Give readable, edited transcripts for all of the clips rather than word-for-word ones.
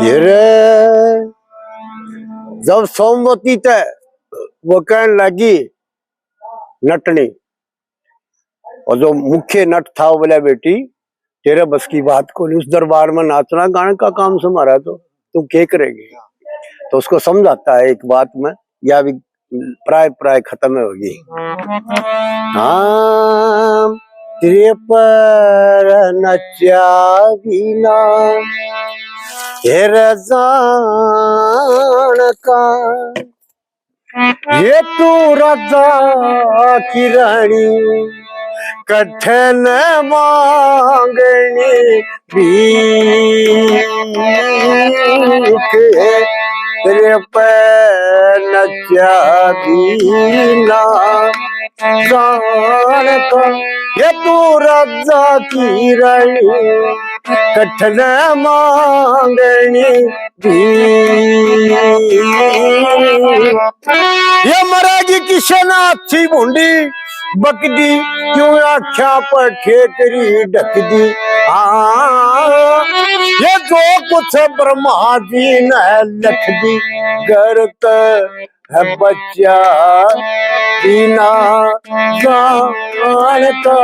ये रे जब सोमवती थे वो कहने लगी नटनी, और जो मुख्य नट था वो बोला बेटी तेरे बस की बात को नहीं, उस दरबार में नाचना गाने का काम तुम्हारा, तो तुम क्या करेगी। तो उसको समझाता है एक बात में, या भी प्राय प्राय खत्म होगी। हाँ तेरे पर नचा बिना जान का, ये तू राजा की रानी कठिन मांगनी भीख, तेरे पर नचा बिना जान का, ये तू राजा की रानी कठिन मांगनी ये मरेगी किशन अच्छी भूंडी बकदी, क्यों आख्या पर ठेकरी ढकदी। ये जो कुछ ब्रह्मा जी ने लिख दी, करत है बच्चा बिना जान का,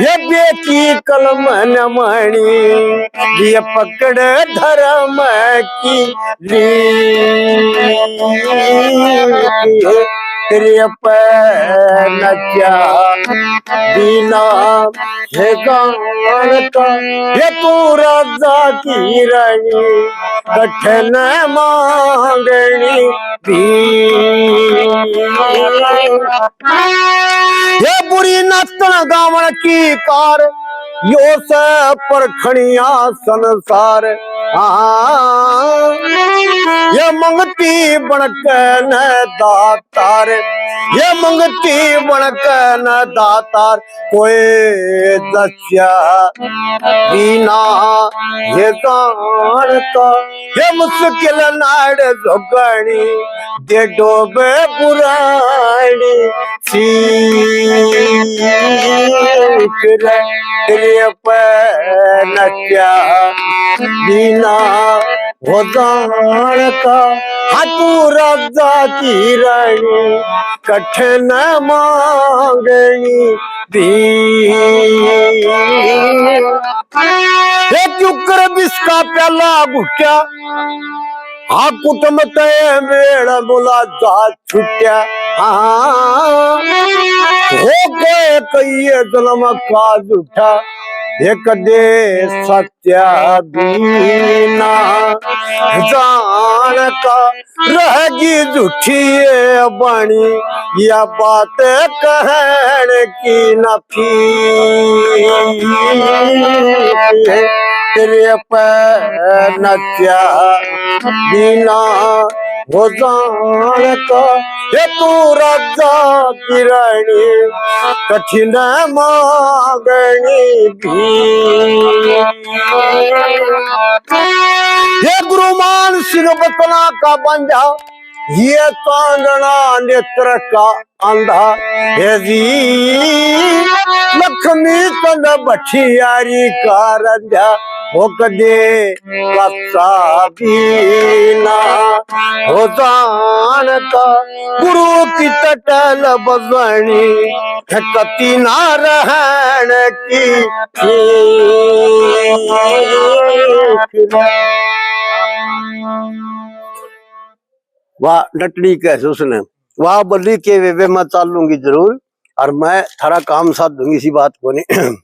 ये बेटी कलम न मणि, ये पकड़ धर्म की ली, तेरे पर नचा बिना है गान का, ये तू राजा की रानी कठिन मांगनी भीख, ये बुरी नस्तन गावण की कार, यो से परखणिया संसार। ये मंगती बनक न दातार, ये मंगती बनक न दातार, कोई दस्या बिना ये गान का, ये मुश्किल नाड़ जोगणी दे डोबे पुरानी सीख रे, तेरे पर नचा बिना हो जान का, हाथू राजा की रानी कठिन मांगनी भीख, चुकर बिस्का प्याला घुट्या, हाँ कुटुंब तय मेरा बोला जा छुट्या। हो गए कई जन्म का झूठा, एक दे सत्या बिना जान का, रहेगी झूठी बाणी या बात कहने की न थी, तेरे पर नचा बिना हो जान का, ये तू राजा की रानी कठिन मांगनी भीख, ये गुरुमान सिंह बतना का बंजा, ये चांदना नेत्र का अंधा, ये जी लक्ष्मी चंद भठियारी का रंजा, हो कदे कसा बिना हो जान का, गुरु की टटल बजनी कति ना रहन की वाह नटनी कैसे उसने वाह बल्ली के वे मैं चालूंगी जरूर, और मैं थारा काम साथ दूंगी इसी बात को नहीं।